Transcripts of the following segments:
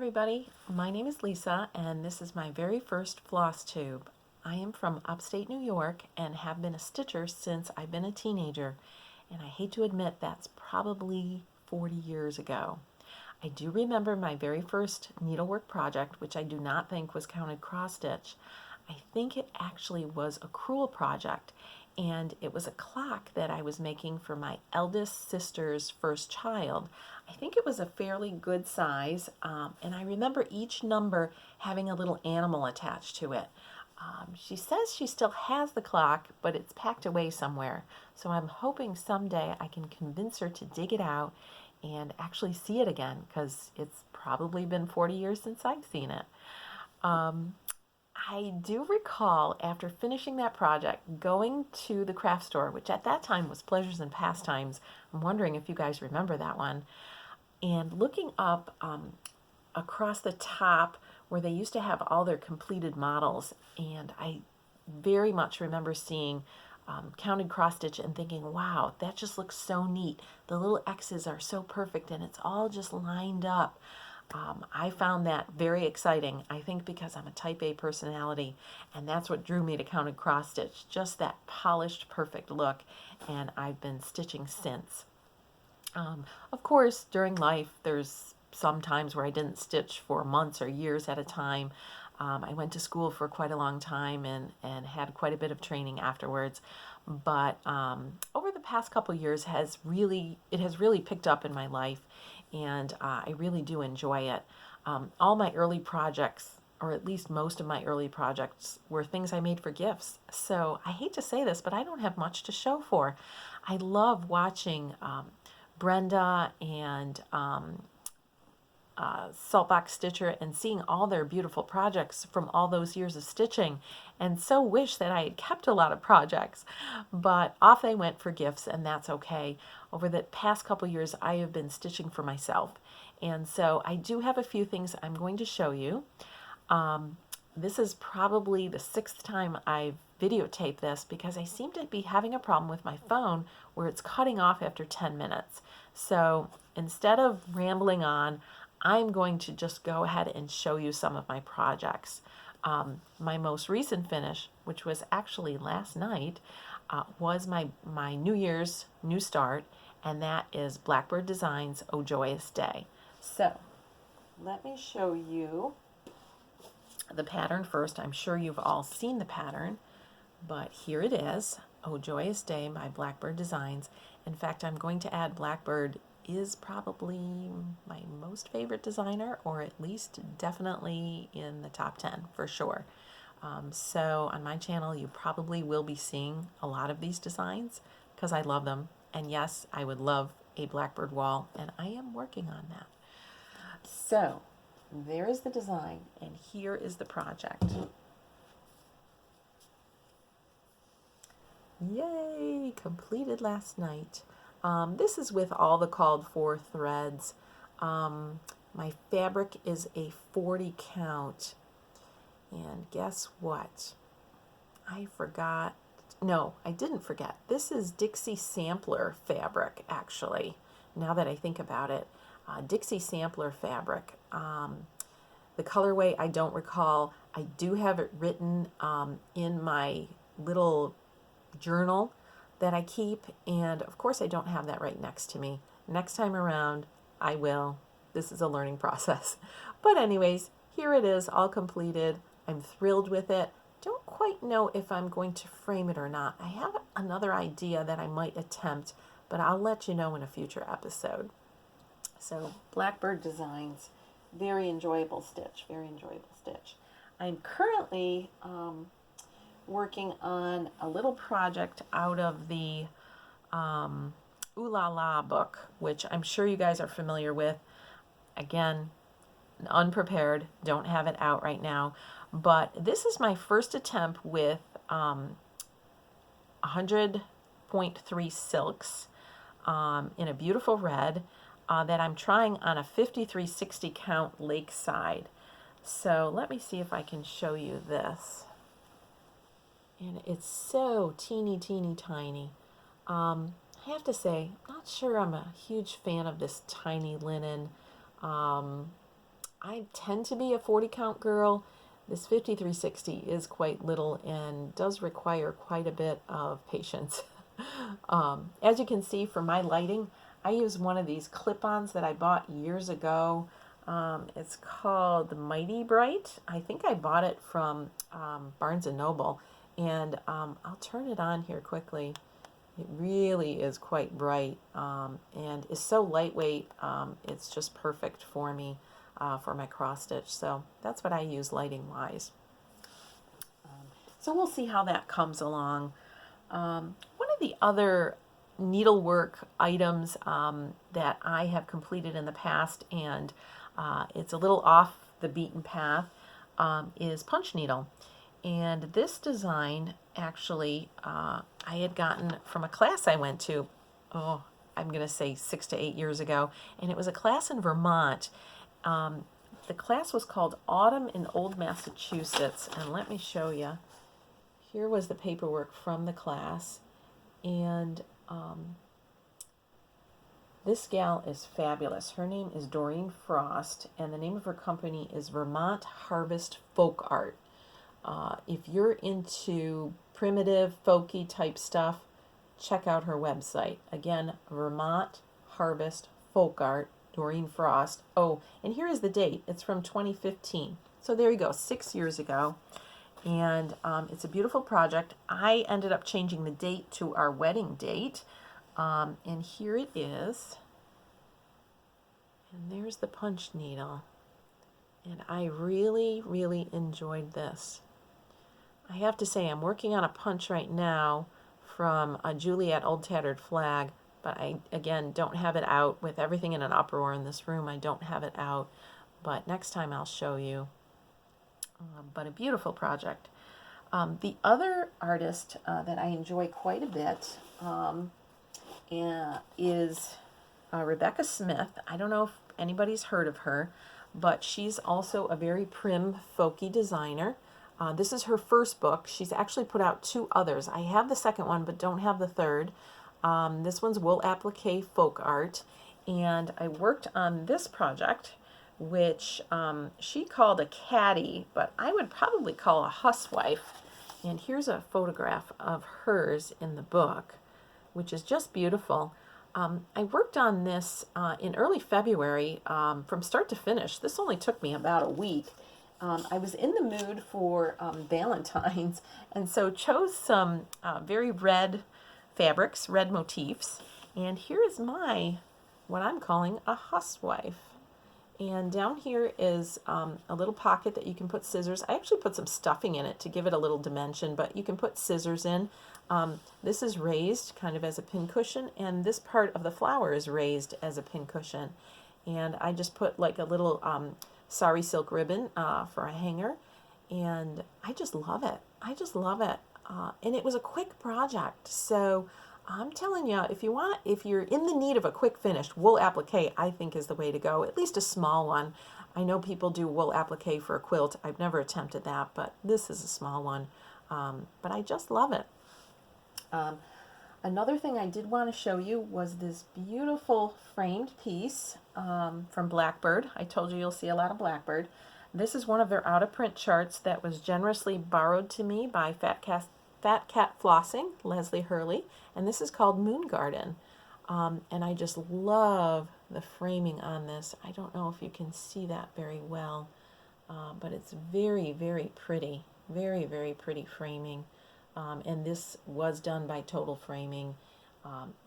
everybody, my name is Lisa and this is my very first floss tube. I am from upstate New York and have been a stitcher since I've been a teenager, and I hate to admit that's probably 40 years ago. I do remember my very first needlework project, which I do not think was counted cross stitch. I think it actually was a crewel project, and it was a clock that I was making for my eldest sister's first child. I think it was a fairly good size, and I remember each number having a little animal attached to it. She says she still has the clock, but it's packed away somewhere. So I'm hoping someday I can convince her to dig it out and actually see it again, because it's probably been 40 years since I've seen it. I do recall, after finishing that project, going to the craft store, which at that time was Pleasures and Pastimes. I'm wondering if you guys remember that one. And looking up across the top where they used to have all their completed models. And I very much remember seeing counted cross stitch and thinking, wow, that just looks so neat. The little X's are so perfect and it's all just lined up. I found that very exciting, I think because I'm a type A personality, and that's what drew me to counted cross stitch, just that polished, perfect look, and I've been stitching since. Of course, during life, there's some times where I didn't stitch for months or years at a time. I went to school for quite a long time and had quite a bit of training afterwards. But over the past couple years, it has really picked up in my life, and I really do enjoy it. All my early projects, or at least most of my early projects, were things I made for gifts. So I hate to say this, but I don't have much to show for. I love watching Brenda and Saltbox Stitcher and seeing all their beautiful projects from all those years of stitching, and so wish that I had kept a lot of projects, but off they went for gifts, and that's okay. Over the past couple years I have been stitching for myself, and so I do have a few things I'm going to show you. This is probably the 6th time I've videotaped this because I seem to be having a problem with my phone where it's cutting off after 10 minutes. So instead of rambling on, I'm going to just go ahead and show you some of my projects. My most recent finish, which was actually last night, was my New Year's new start, and that is Blackbird Designs, Oh Joyous Day. So let me show you the pattern first. I'm sure you've all seen the pattern, but here it is, Oh Joyous Day by Blackbird Designs. In fact, I'm going to add Blackbird is probably my most favorite designer, or at least definitely in the top 10 for sure. So on my channel you probably will be seeing a lot of these designs because I love them, and yes, I would love a Blackbird wall, and I am working on that. So there is the design, and here is the project. Yay! Completed last night. This is with all the called for threads. My fabric is a 40 count. And guess what? I forgot. No, I didn't forget. This is Dixie Sampler fabric, actually, now that I think about it. Dixie Sampler fabric. The colorway I don't recall. I do have it written in my little journal that I keep, and of course I don't have that right next to me. Next time around I will. This is a learning process. But anyways, here it is, all completed. I'm thrilled with it. Don't quite know if I'm going to frame it or not. I have another idea that I might attempt, but I'll let you know in a future episode. So Blackbird Designs, very enjoyable stitch, very enjoyable stitch. I'm currently working on a little project out of the Ooh La La book, which I'm sure you guys are familiar with. Again, unprepared, don't have it out right now, but this is my first attempt with 100.3 silks in a beautiful red that I'm trying on a 5360 count Lakeside. So let me see if I can show you this. And it's so teeny tiny. I have to say, I'm not sure I'm a huge fan of this tiny linen. I I tend to be a 40 count girl. This 5360 is quite little and does require quite a bit of patience. As you can see from my lighting, I use one of these clip-ons that I bought years ago. It's called the Mighty Bright. I think I bought it from Barnes & Noble. And I'll turn it on here quickly. It really is quite bright and is so lightweight. It's just perfect for me for my cross stitch. So that's what I use lighting wise. So we'll see how that comes along. One of the other needlework items that I have completed in the past, and it's a little off the beaten path, is punch needle. And this design actually I had gotten from a class I went to, I'm going to say 6 to 8 years ago, and it was a class in Vermont. The class was called Autumn in Old Massachusetts, and let me show you. Here was the paperwork from the class, and this gal is fabulous. Her name is Doreen Frost, and the name of her company is Vermont Harvest Folk Art. If you're into primitive, folky type stuff, check out her website. Again, Vermont Harvest Folk Art, Doreen Frost. Oh, and here is the date. It's from 2015. So there you go, 6 years ago. And it's a beautiful project. I ended up changing the date to our wedding date. And here it is. And there's the punch needle. And I really, really enjoyed this. I have to say, I'm working on a punch right now from a Juliet Old Tattered Flag, but I, again, don't have it out. With everything in an uproar in this room, I don't have it out. But next time I'll show you. But a beautiful project. The other artist that I enjoy quite a bit is Rebecca Smith. I don't know if anybody's heard of her, but she's also a very prim, folky designer. This is her first book. She's actually put out 2 others. I have the second one, but don't have the third. This one's Wool Applique Folk Art, and I worked on this project, which she called a caddy, but I would probably call a housewife. And here's a photograph of hers in the book, which is just beautiful. I worked on this in early February from start to finish. This only took me about a week. I was in the mood for Valentine's, and so chose some very red fabrics, red motifs. And here is what I'm calling a housewife. And down here is a little pocket that you can put scissors. I actually put some stuffing in it to give it a little dimension, but you can put scissors in. This is raised kind of as a pincushion, and this part of the flower is raised as a pincushion. And I just put like a little sari silk ribbon for a hanger, and I just love it. I just love it. And it was a quick project, so I'm telling you, if you're in the need of a quick finish, wool applique I think is the way to go. At least a small one. I know people do wool applique for a quilt. I've never attempted that, but this is a small one. But I just love it. Another thing I did want to show you was this beautiful framed piece from Blackbird. I told you you'll see a lot of Blackbird. This is one of their out-of-print charts that was generously borrowed to me by Fat Cat Flossing, Leslie Hurley, and this is called Moon Garden. And I just love the framing on this. I don't know if you can see that very well, but it's very, very pretty. Very, very pretty framing. And this was done by Total Framing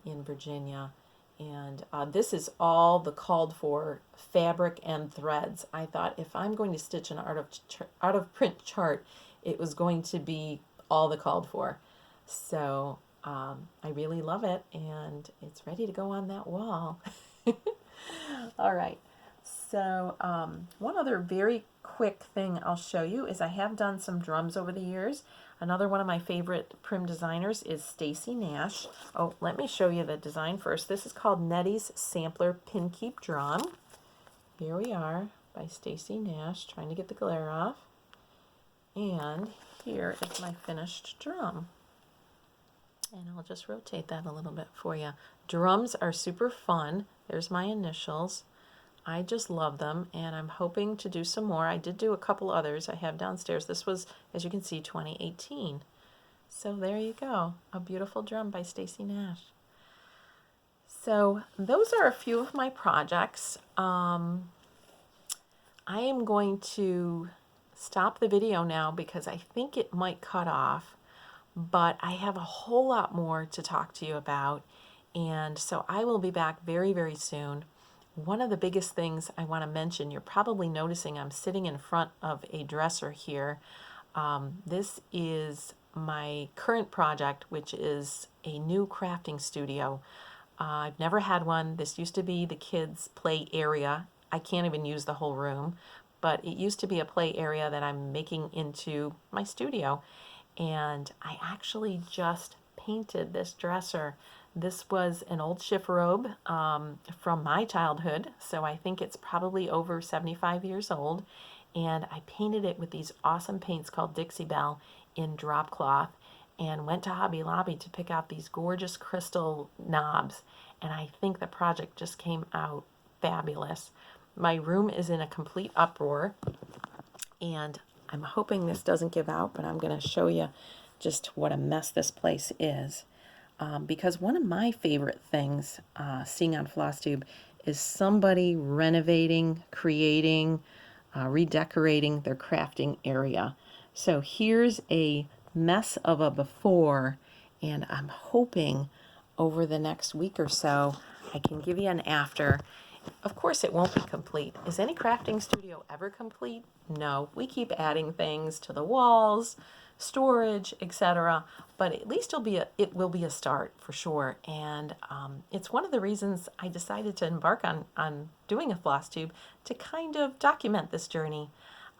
in Virginia. And this is all the called for fabric and threads. I thought if I'm going to stitch an out of print chart, it was going to be all the called for. So I really love it, and it's ready to go on that wall. All right. So one other very quick thing I'll show you is I have done some drums over the years. Another one of my favorite prim designers is Stacy Nash. Oh, let me show you the design first. This is called Nettie's Sampler Pin Keep Drum. Here we are by Stacy Nash, trying to get the glare off. And here is my finished drum. And I'll just rotate that a little bit for you. Drums are super fun. There's my initials. I just love them, and I'm hoping to do some more. I did do a couple others I have downstairs. This was, as you can see, 2018. So there you go, a beautiful drum by Stacy Nash. So those are a few of my projects. I am going to stop the video now because I think it might cut off, but I have a whole lot more to talk to you about, and so I will be back very, very soon. One of the biggest things I want to mention, you're probably noticing I'm sitting in front of a dresser here. This is my current project, which is a new crafting studio. I've never had one. This used to be the kids' play area. I can't even use the whole room, but it used to be a play area that I'm making into my studio. And I actually just painted this dresser. This was an old chifforobe from my childhood, so I think it's probably over 75 years old. And I painted it with these awesome paints called Dixie Belle in drop cloth, and went to Hobby Lobby to pick out these gorgeous crystal knobs, and I think the project just came out fabulous. My room is in a complete uproar, and I'm hoping this doesn't give out, but I'm going to show you just what a mess this place is. Because one of my favorite things seeing on Flosstube is somebody renovating, creating, redecorating their crafting area. So here's a mess of a before, and I'm hoping over the next week or so I can give you an after. Of course it won't be complete. Is any crafting studio ever complete? No. We keep adding things to the walls, storage, etc. But at least it will be a start for sure. And it's one of the reasons I decided to embark on doing a Flosstube, to kind of document this journey.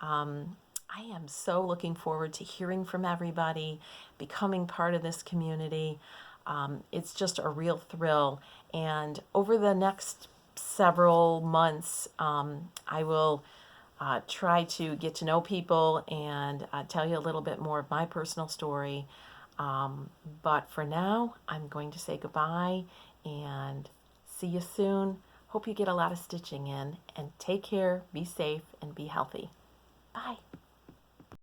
I am so looking forward to hearing from everybody, becoming part of this community. It's just a real thrill. And over the next several months, I will try to get to know people and tell you a little bit more of my personal story. But for now, I'm going to say goodbye and see you soon. Hope you get a lot of stitching in, and take care, be safe, and be healthy. Bye.